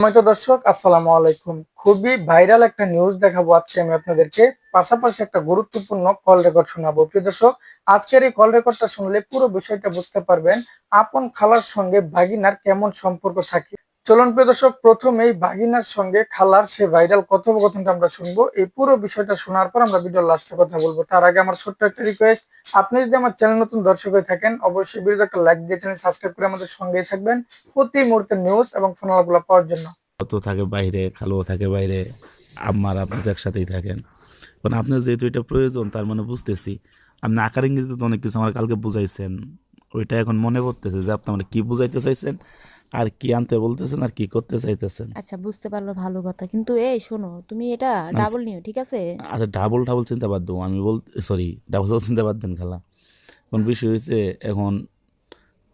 সম্মানিত দর্শক, আসসালামু আলাইকুম। খুবই ভাইরাল একটা নিউজ দেখাবো আজকে আমি আপনাদেরকে। পাশাপাশি একটা গুরুত্বপূর্ণ কল রেকর্ড শোনাবো। প্রিয় দর্শক, আজকের এই কল রেকর্ডটা শুনলে পুরো বিষয়টা বুঝতে পারবেন আপন খালার সঙ্গে ভাগিনার কেমন সম্পর্ক থাকে। চলুন প্রিয় দর্শক, প্রথমেই ভাগিনার সঙ্গে খালার সে ভাইরাল কথোপকথনটা আমরা শুনবো। এই পুরো বিষয়টা শোনার পর আমরা ভিডিওর লাস্টে কথা বলবো। তার আগে আমার ছোট্ট একটা রিকোয়েস্ট, আপনি যদি আমার চ্যানেল নতুন দর্শক হয়ে থাকেন, অবশ্যই ভিডিওতে একটা লাইক দিয়ে চ্যানেল সাবস্ক্রাইব করে আমাদের সঙ্গেই থাকবেন প্রতি মুহূর্তের নিউজ এবং ফোনালাগুলো পাওয়ার জন্য। তো থাকে বাইরে, খালুও থাকে বাইরে, আম্মার আপনি তো একসাথেই থাকেন। কারণ আপনার যেহেতু এটা প্রয়োজন, তার মানে বুঝতেছি আপনি আকার ইঙ্গিতে তো অনেক কিছু আমার কালকে বুঝাইছেন। ওইটা এখন মনে পড়তেছে যে আপনি আমার কি বুঝাইতে চাইছেন, আর কি আনতে বলতেছেন, আর কি করতে চাইতেছেন। আচ্ছা, বুঝতে পারলো ভালো কথা। কিন্তু এই শোনো, তুমি এটা ডাবল নিও, ঠিক আছে? আচ্ছা, ডাবল ডাবল চিন্তা বাদ দেবো আমি সরি, ডাবল চিন্তা বাদ দেন খালা। কোন বিষয় হয়েছে এখন,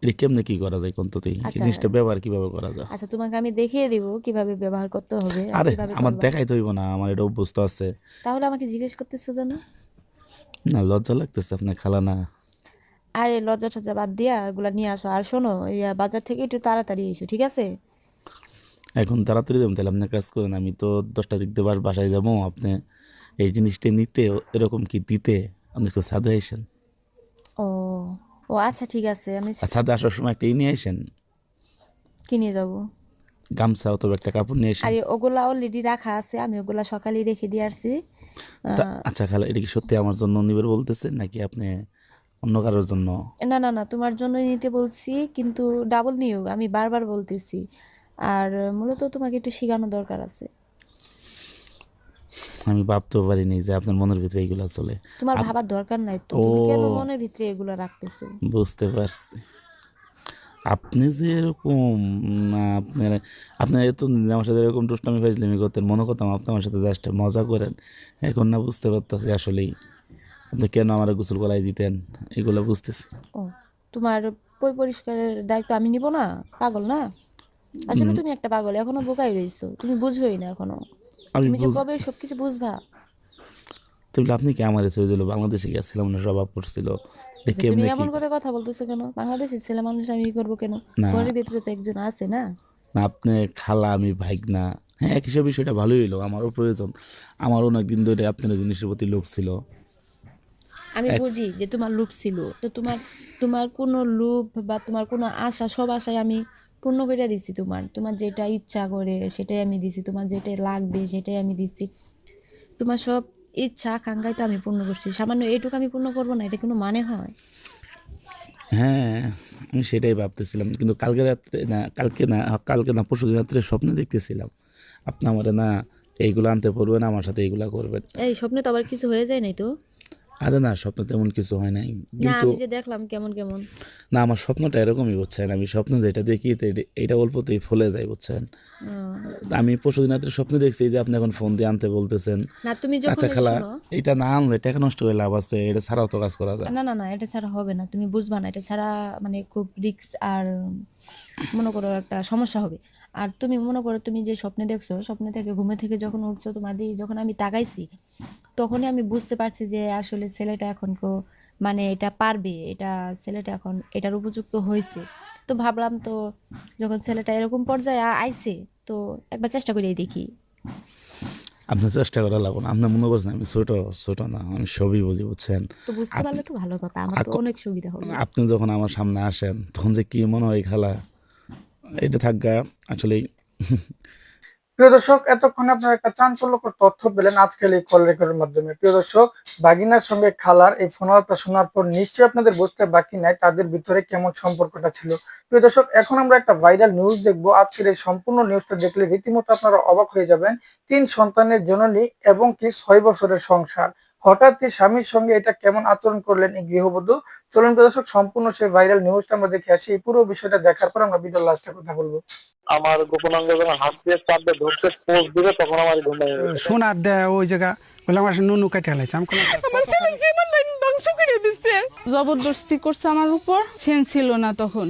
এটা কেমনে কি করা যায় কোন, তো এই আচ্ছা জিনিসটা ব্যবহার কিভাবে করা যায়? আচ্ছা, তোমাকে আমি দেখিয়ে দিব কিভাবে ব্যবহার করতে হবে আর আরে কিভাবে আমার করবা। দেখাই তো হইব না, আমার এটা অভ্যস্ত আছে। তাহলে আমাকে জিজ্ঞেস করতেছো কেন? না, লজ্জা লাগতেছে আপনার খালা না? আরে লজ্জা টজ্জা বাদ দিয়া এগুলা নিয়ে আসো। আর শোনো, বাজার থেকে একটু তাড়াতাড়ি এসো, ঠিক আছে? এখন তাড়াতাড়ি যাবো, তাহলে আপনার কাজ করেন, আমি তো 10টার দিক দিয়ে বাসায় যাবো। আপনি এই জিনিসটা নিতে, এরকম কি দিতে, আপনি একটু ছাদে আইসেন। ও ও আচ্ছা, ঠিক আছে। আমি আর ছাদে আসার সময় একটা নিয়ে আইসেন, কিনে যাব। গামছা অথবা একটা কাপড় নিয়ে আসেন। আরে ওগুলা অলরেডি রাখা আছে, আমি ওগুলা সকালে রেখে দিয়ে আসছি। তা আচ্ছা খালা, এটা কি সত্যি আমার জন্য নিবেন বলতেছেন, নাকি আপনি অন্য কারোর জন্য? না না না, তোমার জন্যই নিতে বলছি, কিন্তু ডাবল নিও, আমি বারবার বলতেছি। আর মূলত তোমাকে একটু শেখানো দরকার আছে। আমি ভাবতেও পারিনি যে আপনার মনের ভিতরে এইগুলা চলে। তোমার আপ- ভাবার দরকার নাই তো, ও, তুমি কেন মনের ভিতরে এগুলো রাখতেছো? বুঝতে পারছি। আপনি যে এরকম, না আপনার, আপনার এত আমার সাথে এরকম দুষ্টামি ফাইজলামি করতেন, মনে করতাম আপনি আমার সাথে জাস্ট মজা করেন। এখন না বুঝতে পারতেছি আসলেই আপনি কেন আমার গোসল করাই দিতেন, এগুলো বুঝতেছি। ও, তোমার পই পরিষ্কারের দায়িত্ব আমি নিব না? পাগল না? আসলে তুমি একটা পাগল, এখনো বোকাই রইছো, তুমি বুঝোই না এখনো। আমি তুমি যে বুঝ কবে সবকিছু বুঝবা। তাহলে আপনি কি আমার এসে দিল, বাংলাদেশে গেছিলাম না, স্বভাব পড়ছিল, এটা আচ্ছা, তুমি কেমনে কি? এমন করে কথা বলতেছো কেন? বাংলাদেশের ছেলে মানুষ আমি ই করবো কেন? না ঘরের ভিতরে তো একজন আছে না? না, আপনি খালা, আমি ভাইগনা। হ্যাঁ, এক হিসাবে বিষয়টা ভালোই হইলো, আমারও প্রয়োজন। আমারও অনেক দিন ধরে আপনার জিনিসের প্রতি লোভ ছিল। আমি এক বুঝি যে তোমার লোভ ছিল, তো তোমার তোমার কোনো লোভ বা তোমার কোনো আশা, সব আশায় আমি পূর্ণ করে দিছি। তোমার তোমার যেটা ইচ্ছা করে সেটাই আমি দিছি, তোমার যেটা লাগবে সেটাই আমি দিছি। তোমার সব ইচ্ছা আকাঙ্ক্ষাই তো আমি পূর্ণ করছি, সামান্য এইটুকু আমি পূর্ণ করবো না? এটা কোনো মানে হয়? হ্যাঁ, আমি সেটাই ভাবতেছিলাম, কিন্তু কালকে রাত্রে না, কালকে না পরশু দিন রাত্রে স্বপ্নে দেখতেছিলাম আপনি আমার না এইগুলো আনতে পারবেন, আমার সাথে এইগুলা করবেন। এই স্বপ্নে তো আবার কিছু হয়ে যায় নাই তো? আরে না, স্বপ্ন তেমন কিছু হয় নাই, না, কিন্তু আমি যে দেখলাম কেমন কেমন। না, আমার স্বপ্নটা এরকমই, বুঝছেন? আমি স্বপ্ন যেটা দেখি তো এইটা অল্পতেই ফলে যায়, বুঝছেন? আমি পরশুদিন রাত্রে স্বপ্নে দেখছি যে আপনি এখন ফোন দিয়ে আনতে বলতেছেন। না, তুমি যখন আচ্ছা এই যে খালা, শোনো। এটা না আনলে টাকা নষ্ট হয়ে লাভ আছে, এটা ছাড়াও তো কাজ করা যায়। না না না, এটা ছাড়া হবে না, তুমি বুঝবা না। এটা ছাড়া মানে খুব রিস্ক, আর মনে করো একটা সমস্যা হবে। আর তুমি মনে করো, তুমি যে স্বপ্নে দেখছো, স্বপ্নে থেকে ঘুমে থেকে যখন উঠছো, তোমার দিকে যখন আমি তাকাইছি, তখনই আমি বুঝতে পারছি যে আসলে ছেলেটা এখন মানে এটা পারবে, এটা ছেলেটা এখন এটার উপযুক্ত হয়েছে। তো ভাবলাম, তো যখন ছেলেটা এরকম পর্যায়ে আইছে, তো একবার চেষ্টা করেই দেখি। আপনি চেষ্টা করা লাগবে না, আপনি মনে করছেন আমি ছোট? ছোট না, আমি সবই বুঝি, বুঝছেন? তো বুঝতে পারলে তো ভালো কথা, আমার তো অনেক সুবিধা হলো। আপনি যখন আমার সামনে আসেন তখন যে কি মনে হয় খালা, এটা থাকগা আসলেই। প্রিয় দর্শক, এতক্ষণে আপনারা একটা চাঞ্চল্যকর তথ্য পেলেন আজকের এই কল রেকর্ডের মাধ্যমে। প্রিয় দর্শক, বাগিনার সঙ্গে খালার এই ফোনালাপটা শোনার পর নিশ্চয়ই আপনাদের বুঝতে বাকি নাই তাদের ভিতরে কেমন সম্পর্কটা ছিল। প্রিয় দর্শক, এখন আমরা একটা ভাইরাল নিউজ দেখবো। আজকের এই সম্পূর্ণ নিউজটা দেখলে রীতিমতো আপনারা অবাক হয়ে যাবেন। 3 সন্তানের জননী এবং কি 6 বছরের সংসার, হঠাৎই স্বামীর সঙ্গে এটা কেমন আচরণ করলেন এই গৃহবধূ। চলুন প্রিয় দর্শক, সম্পূর্ণ সেই ভাইরাল নিউজটা আমরা দেখে আসি। এই পুরো বিষয়টা দেখার পর আমরা ভিডিওর লাস্টে কথা বলবো। আমার গোপনাঙ্গ যখন হাত দিয়ে চাপে ধরতে পোজ দিবে তখন আমার ঘুম ভেঙে গেছে। সোনার দেয় ওই জায়গা বলে আমার নুনু কেটে হালাইছে। আমি আমার ছেলের জীবন ধ্বংস করে দিচ্ছে, জবরদস্তি করছে আমার উপর, সেন ছিল না তখন।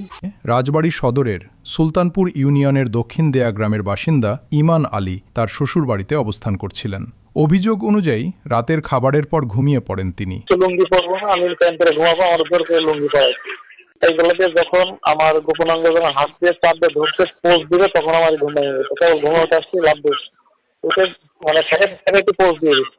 রাজবাড়ী সদরের সুলতানপুর ইউনিয়নের দক্ষিণ দেয়া গ্রামের বাসিন্দা ইমান আলী তার শ্বশুরবাড়িতে অবস্থান করছিলেন। অভিযোগ অনুযায়ী রাতের খাবারের পর ঘুমিয়ে পড়েন তিনি। লুঙ্গি পরবো না, আমি প্যান্ট পরে ঘুমাবো, আমার উপর করে লুঙ্গি পরাইছি। এইগুলো দিয়ে যখন আমার গোপনাঙ্গ যখন হাত দিয়ে চাপ দিয়ে ধরতে পোজ দিবে তখন আমার ঘুম ভেঙে গেছে। কেবল ঘুমাতে আসছি লাভ দিয়েছি উঠে, মানে একটু পোজ দিয়ে দিচ্ছি।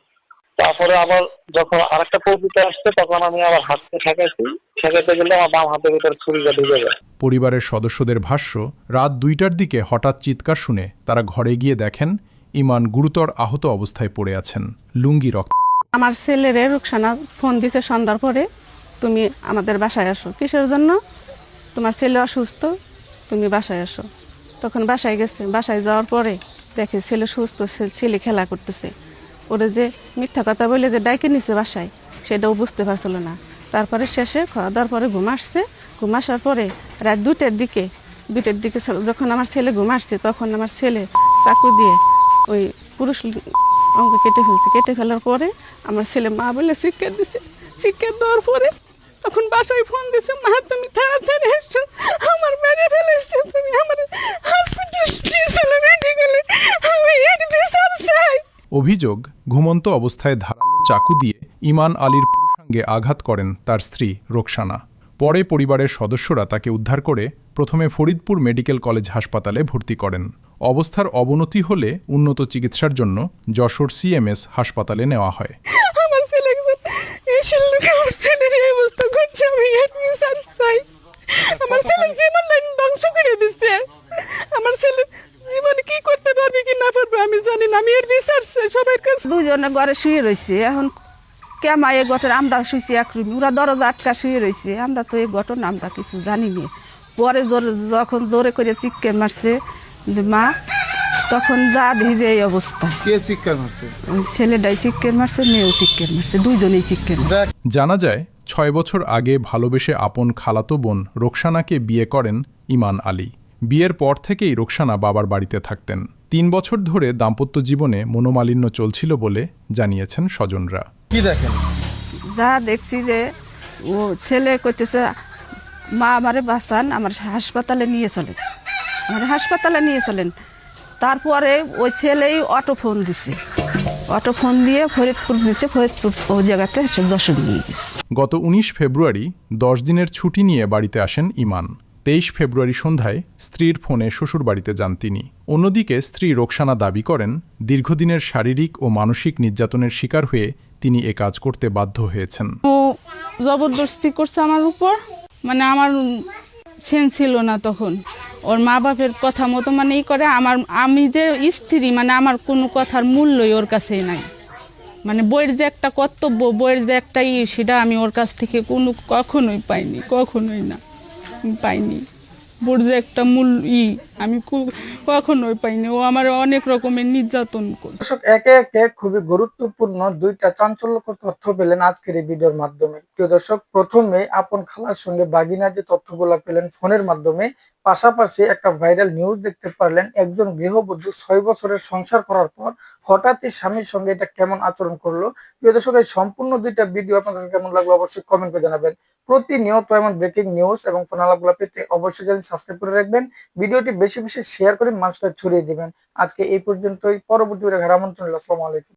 তারপরে আবার যখন আরেকটা পোজ দিতে আসছে তখন আমি আবার হাতকে ঠেকাইছি, ঠেকাইতে গেলে আমার বাম হাতের ভিতরে ছুরিটা ঢুকে যায়। পরিবারের সদস্যদের ভাষ্য, রাত 2টার দিকে হঠাৎ চিৎকার শুনে তারা ঘরে গিয়ে দেখেন ইমান গুরুতর আহত অবস্থায় পড়ে আছেন, লুঙ্গি রক্তাক্ত। আমার ছেলেরে রুকসানা ফোন দিছে সন্ধ্যার পরে, তুমি আমাদের বাসায় আসো। কিসের জন্য? তোমার ছেলে অসুস্থ, তুমি বাসায় আসো। তখন বাসায় গেছে, বাসায় যাওয়ার পরে দেখে ছেলে সুস্থ, ছেলে খেলা করতেছে। ওরে যে মিথ্যা কথা বলে যে ডাইকে নিছে বাসায়, সেটাও বুঝতে পারছিল না। তারপরে শেষে খাওয়া দাওয়ার পরে ঘুম আসছে। ঘুম আসার পরে রাত 2টার দিকে যখন আমার ছেলে ঘুম আসছে, তখন আমার ছেলে চাকু দিয়ে ওই পুরুষ অঙ্গ কেটে ফেলছে। কেটে ফেলার পরে আমার ছেলে মা বলে শিক্ষা দিছে। শিক্ষা দেওয়ার পরে তখন বাসায় ফোন দিছে, মা তুমি তাড়াতাড়ি এসো, আমার মেরে ফেলেছে, তুমি আমার হসপিটাল দিয়েছিলে মেডিকেলে, আমি এর বিচার চাই। অভিযোগ, ঘুমন্ত অবস্থায় ধারালো চাকু দিয়ে ইমান আলীর পুরুষাঙ্গে আঘাত করেন তার স্ত্রী রোকসানা। পরে পরিবারের সদস্যরা তাকে উদ্ধার করে প্রথমে ফরিদপুর মেডিকেল কলেজ হাসপাতালে ভর্তি করেন। অবস্থার অবনতি হলে উন্নত চিকিৎসার জন্য যশোর সিএমএস হাসপাতালে নেওয়া হয়। আমার ছেলে এসে লোকে আমার ছেলের এই অবস্থা করছে, আমি এর বিচার চাই। আমার ছেলের জীবন ধ্বংস করে দিচ্ছে। আমার ছেলে জীবনে কি করতে পারবে কি না পারবে আমি জানি না, আমি এর বিচার চাই সবার কাছে। দুজনে ঘরে শুয়ে রয়েছে, এখন কেমা এই ঘটনা আমরা শুয়েছি এক রুমে, ওরা দরজা আটকা শুয়ে রয়েছে। আমরা তো এই ঘটনা আমরা কিছু জানি না। পরে যখন জোরে করে চিৎকার মারছে যে মা, তখন যা দেখি যে এই অবস্থা। কে চিৎকার মারছে? ওই ছেলেটাই চিৎকার মারছে, মেয়েও চিৎকার মারছে, দুইজনেই চিৎকার মারছে। জানা যায় 6 বছর আগে ভালোবেসে আপন খালাতো বোন রোকসানাকে বিয়ে করেন ইমান আলী। বিয়ের পর থেকেই রোকসানা বাবার বাড়িতে থাকতেন। 3 বছর ধরে দাম্পত্য জীবনে মনোমালিন্য চলছিল বলে জানিয়েছেন স্বজনরা। কি দেখেন? যা দেখছি যে ও ছেলে করতেছে মা আমারে বাঁচান, আমার হাসপাতালে নিয়ে চলেন, আমার হাসপাতালে নিয়ে চলেন। তারপরে ওই ছেলেই অটো ফোন দিছে, অটো ফোন দিয়ে ফরিদপুর নিয়েছে, ফরিদপুর ওই জায়গাতে যশোর নিয়ে গেছে। গত 19 ফেব্রুয়ারি 10 দিনের ছুটি নিয়ে বাড়িতে আসেন ইমান। 23 ফেব্রুয়ারি সন্ধ্যায় স্ত্রীর ফোনে শ্বশুর বাড়িতে যান তিনি। অন্যদিকে স্ত্রী রোকসানা দাবি করেন, দীর্ঘদিনের শারীরিক ও মানসিক নির্যাতনের শিকার হয়ে তিনি এ কাজ করতে বাধ্য হয়েছেন। ও জবরদস্তি করছে আমার উপর, মানে আমার সেন্স ছিল না তখন। ওর মা বাপের কথা মতো মানে ই করে। আমি যে স্ত্রী, মানে আমার কোনো কথার মূল্যই ওর কাছেই নাই। মানে বইয়ের যে একটা কর্তব্য, বইয়ের যে একটা সেটা আমি ওর কাছ থেকে কখনোই পাইনি, কখনোই না পাইনি। বোর যে একটা মূল আমি কখনোই পাইনি। ও আমার অনেক রকমের নির্যাতন করছে। দর্শক, একে একে খুবই গুরুত্বপূর্ণ 2টা চাঞ্চল্যকর তথ্য পেলেন আজকের এই ভিডিওর মাধ্যমে। প্রিয় দর্শক, প্রথমে আপন খালার সঙ্গে বাগিনার যে তথ্যগুলো পেলেন ফোনের মাধ্যমে, পাশাপাশি একটা ভাইরাল নিউজ দেখতে পারলেন। একজন গৃহবধূ 6 বছরের সংসার করার পর হঠাৎই স্বামীর সঙ্গে এটা কেমন আচরণ করলো। প্রিয় দর্শক, এই সম্পূর্ণ 2টা ভিডিও আপনার কাছে কেমন লাগলো অবশ্যই কমেন্ট করে জানাবেন। প্রতিনিয়ত এমন ব্রেকিং নিউজ এবং ফোন আলাপগুলো পেতে অবশ্যই চ্যানেল সাবস্ক্রাইব করে রাখবেন। ভিডিওটি বেশি বেশি শেয়ার করে মানুষকে ছড়িয়ে দিবেন। আজকে এই পর্যন্তই, পরবর্তী ভিডিও আমন্ত্রণ। আসসালামু আলাইকুম।